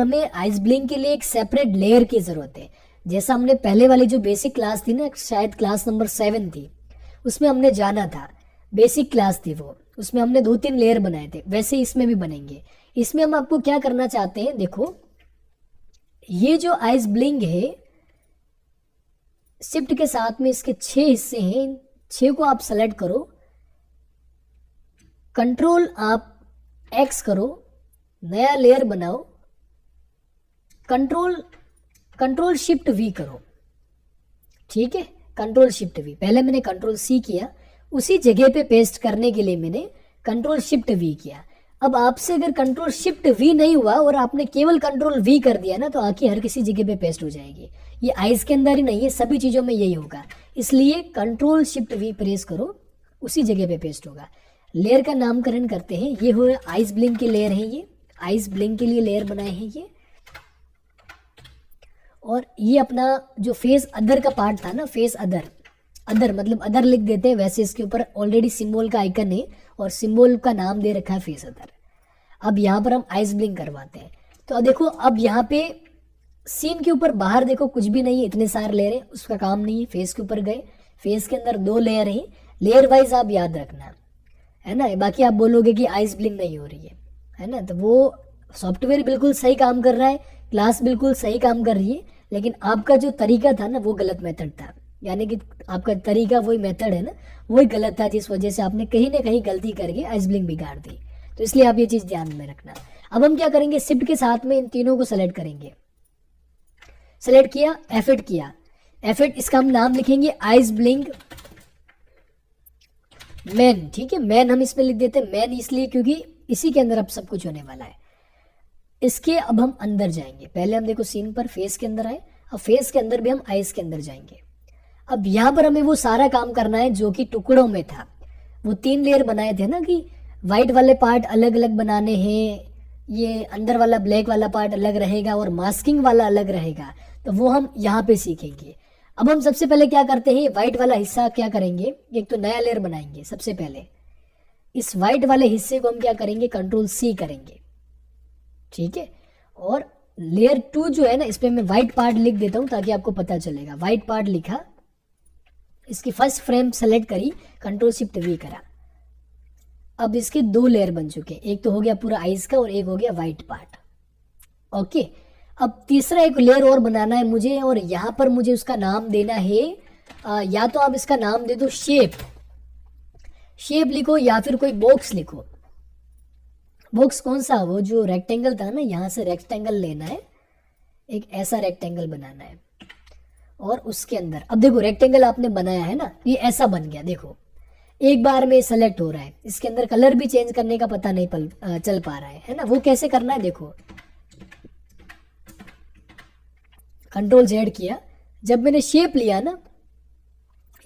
हमें ice blink के लिए एक सेपरेट लेयर की जरूरत है। जैसा हमने पहले वाली जो बेसिक क्लास थी ना, शायद क्लास नंबर 7 थी, उसमें हमने जाना था, बेसिक क्लास थी वो, उसमें हमने 2-3 लेयर बनाए थे, वैसे इसमें भी बनेंगे। इसमें हम आपको क्या करना चाहते हैं, देखो ये जो आइस ब्लिंक है, शिफ्ट के साथ में इसके 6 हिस्से हैं, 6 को आप सेलेक्ट करो, कंट्रोल आप एक्स करो, नया लेयर बनाओ, कंट्रोल शिफ्ट वी करो, ठीक है, कंट्रोल शिफ्ट वी। पहले मैंने कंट्रोल सी किया, उसी जगह पे पेस्ट करने के लिए मैंने कंट्रोल शिफ्ट वी किया। अब आपसे अगर कंट्रोल शिफ्ट वी नहीं हुआ और आपने केवल कंट्रोल वी कर दिया ना, तो आके हर किसी जगह पे पेस्ट हो जाएगी। ये आइस के अंदर ही नहीं है, सभी चीज़ों में यही होगा, इसलिए कंट्रोल शिफ्ट वी प्रेस करो, उसी जगह पे पेस्ट होगा। लेयर का नामकरण करते हैं, ये हो आइस ब्लिंक की लेयर है, ये आइस ब्लिंक के लिए लेयर बनाए हैं ये। और ये अपना जो फेस अदर का पार्ट था ना, फेस अदर मतलब अदर लिख देते हैं, वैसे इसके ऊपर ऑलरेडी सिंबल का आइकन है और सिंबल का नाम दे रखा है फेस अदर। अब यहाँ पर हम आइस ब्लिंक करवाते हैं, तो देखो अब यहाँ पे सीन के ऊपर बाहर देखो कुछ भी नहीं है, इतने सारे लेयर है, उसका काम नहीं है। फेस के ऊपर गए, फेस के अंदर 2 लेयर है, लेयर वाइज आप याद रखना है ना। बाकी आप बोलोगे कि आइस ब्लिंक नहीं हो रही है ना, तो वो सॉफ्टवेयर बिल्कुल सही काम कर रहा है, क्लास बिल्कुल सही काम कर रही है, लेकिन आपका जो तरीका था ना वो गलत मेथड था, यानी कि आपका तरीका वही मेथड है ना, वही गलत था, जिस वजह से आपने कहीं ना कहीं गलती करके आइस ब्लिंक बिगाड़ दी। तो इसलिए आप ये चीज़ ध्यान में रखना। अब हम क्या करेंगे, शिफ्ट के साथ में इन तीनों को सेलेक्ट करेंगे, सेलेक्ट किया, एफेक्ट किया, एफेक्ट, इसका हम नाम लिखेंगे आइस ब्लिंक मैन, ठीक है, मैन हम इसमें लिख देते हैं, मैन इसलिए क्योंकि इसी के अंदर अब सब कुछ होने वाला है। इसके अब हम अंदर जाएंगे, पहले हम देखो सीन पर फेस के अंदर आए, अब फेस के अंदर भी हम आइस के अंदर जाएंगे। अब यहाँ पर हमें वो सारा काम करना है जो कि टुकड़ों में था, वो 3 लेयर बनाए थे ना, कि वाइट वाले पार्ट अलग अलग बनाने हैं, ये अंदर वाला ब्लैक वाला पार्ट अलग रहेगा और मास्किंग वाला अलग रहेगा, तो वो हम यहाँ पे सीखेंगे। अब हम सबसे पहले क्या करते हैं, व्हाइट वाला हिस्सा क्या करेंगे, एक तो नया लेयर बनाएंगे। सबसे पहले इस व्हाइट वाले हिस्से को हम क्या करेंगे, कंट्रोल सी करेंगे, ठीक है। और लेयर 2 जो है ना, इस पे मैं व्हाइट पार्ट लिख देता हूं ताकि आपको पता चलेगा। व्हाइट पार्ट लिखा, इसकी फर्स्ट फ्रेम सेलेक्ट करी, कंट्रोल शिफ्ट वी करा। अब इसके 2 लेयर बन चुके, एक तो हो गया पूरा आइस का और एक हो गया व्हाइट पार्ट, ओके। अब तीसरा एक लेयर और बनाना है मुझे, और यहाँ पर मुझे उसका नाम देना है, या तो आप इसका नाम दे दो शेप लिखो, या फिर कोई बॉक्स लिखो। बॉक्स कौन सा, वो जो रेक्टेंगल था ना, यहाँ से रेक्टेंगल लेना है, एक ऐसा रेक्टेंगल बनाना है, और उसके अंदर अब देखो रेक्टेंगल आपने बनाया है ना, ये ऐसा बन गया, देखो एक बार में सेलेक्ट हो रहा है, इसके अंदर कलर भी चेंज करने का पता नहीं चल पा रहा है ना। वो कैसे करना है, देखो कंट्रोल जेड किया, जब मैंने शेप लिया ना,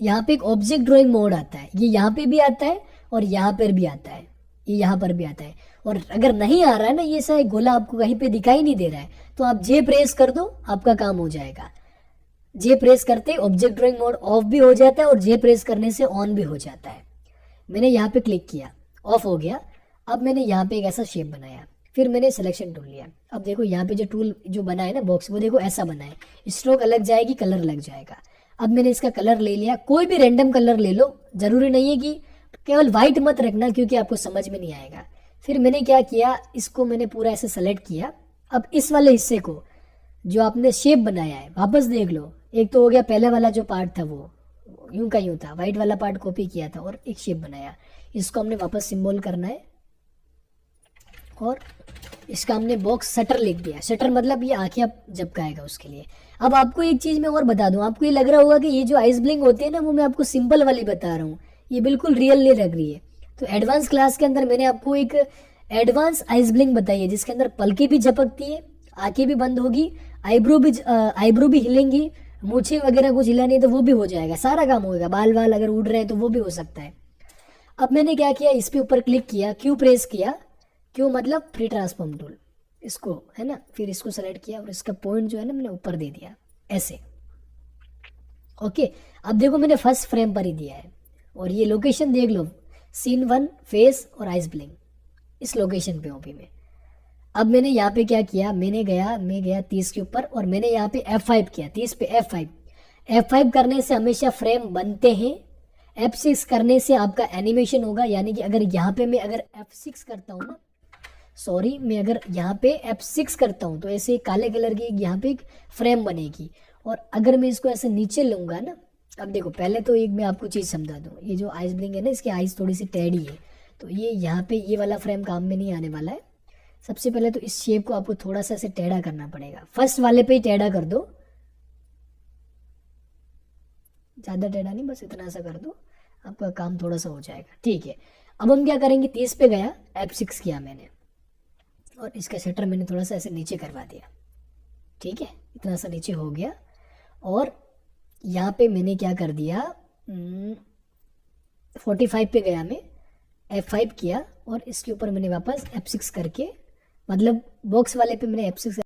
यहाँ पे एक ऑब्जेक्ट ड्राइंग मोड आता है, ये यहाँ पे भी आता है और यहाँ पर भी आता है, ये यहाँ पर भी आता है। और अगर नहीं आ रहा है ना, ये सा गोला आपको कहीं पे दिखाई नहीं दे रहा है, तो आप जे प्रेस कर दो, आपका काम हो जाएगा। जे प्रेस करते ऑब्जेक्ट ड्राइंग मोड ऑफ भी हो जाता है और जे प्रेस करने से ऑन भी हो जाता है। मैंने यहाँ पे क्लिक किया, ऑफ हो गया। अब मैंने यहाँ पे एक ऐसा शेप बनाया, फिर मैंने सिलेक्शन टूल लिया। अब देखो यहाँ पे जो टूल जो बना है ना बॉक्स, वो देखो ऐसा बना है, स्ट्रोक अलग जाएगी, कलर लग जाएगा। अब मैंने इसका कलर ले लिया, कोई भी रैंडम कलर ले लो, जरूरी नहीं है कि केवल वाइट मत रखना, क्योंकि आपको समझ में नहीं आएगा। फिर मैंने क्या किया, इसको मैंने पूरा ऐसे सेलेक्ट किया। अब इस वाले हिस्से को जो आपने शेप बनाया है वापस देख लो, एक तो हो गया पहले वाला जो पार्ट था वो यूं का यूं था, वाइट वाला पार्ट कॉपी किया था और एक शेप बनाया, इसको हमने वापस सिंबल करना है और इसका हमने बॉक्स शटर लिख दिया। शटर मतलब ये आंखें अब झपकाएगा उसके लिए। अब आपको एक चीज मैं और बता दूं, आपको ये लग रहा होगा कि ये जो आइस ब्लिंक होती है ना, वो मैं आपको सिंपल वाली बता रहा हूँ, ये बिल्कुल रियल नहीं लग रही है। तो एडवांस क्लास के अंदर मैंने आपको एक एडवांस आइस ब्लिंक बताई है, जिसके अंदर पलकें भी झपकती है, आंखें भी बंद होगी, आईब्रो भी हिलेंगी, मूछें वगैरह कुछ हिलानी है तो वो भी हो जाएगा, सारा काम होगा। बाल वाल अगर उड़ रहे हैं तो वो भी हो सकता है। अब मैंने क्या किया, इस पे ऊपर क्लिक किया, क्यू प्रेस किया, क्यू मतलब फ्री ट्रांसफॉर्म टूल, इसको है ना, फिर इसको सेलेक्ट किया और इसका पॉइंट जो है ना मैंने ऊपर दे दिया ऐसे, ओके। अब देखो मैंने फर्स्ट फ्रेम पर ही दिया है और ये लोकेशन देख लो, सीन 1 फेस और आइस ब्लिंक, इस लोकेशन पे ओपी में। अब मैंने यहाँ पे क्या किया, मैं गया 30 के ऊपर और मैंने यहाँ पे F5 किया, 30 पे F5 करने से हमेशा फ्रेम बनते हैं। F6 करने से आपका एनिमेशन होगा, यानी कि अगर यहाँ पे मैं अगर F6 करता हूँ ना, सॉरी, मैं अगर यहाँ पे F6 करता हूँ तो ऐसे काले कलर की यहाँ पे एक फ्रेम बनेगी। और अगर मैं इसको ऐसे नीचे लूँगा ना, अब देखो पहले तो एक मैं आपको चीज़ समझा दूँ, ये जो आइस ब्लिंक है ना, इसकी आइस थोड़ी सी टेढ़ी है, तो ये यहाँ पे ये वाला फ्रेम काम में नहीं आने वाला है। सबसे पहले तो इस शेप को आपको थोड़ा सा ऐसे टेढ़ा करना पड़ेगा, फर्स्ट वाले पे ही टेढ़ा कर दो, ज़्यादा टेढ़ा नहीं, बस इतना सा कर दो, आपका काम थोड़ा सा हो जाएगा। ठीक है, अब हम क्या करेंगे, 30 पे गया, F6 किया मैंने और इसका शटर मैंने थोड़ा सा ऐसे नीचे करवा दिया। ठीक है, इतना सा नीचे हो गया। और यहाँ पे मैंने क्या कर दिया, 45 पे गया मैं, F5 किया और इसके ऊपर मैंने वापस F6 करके, मतलब बॉक्स वाले पे मैंने F6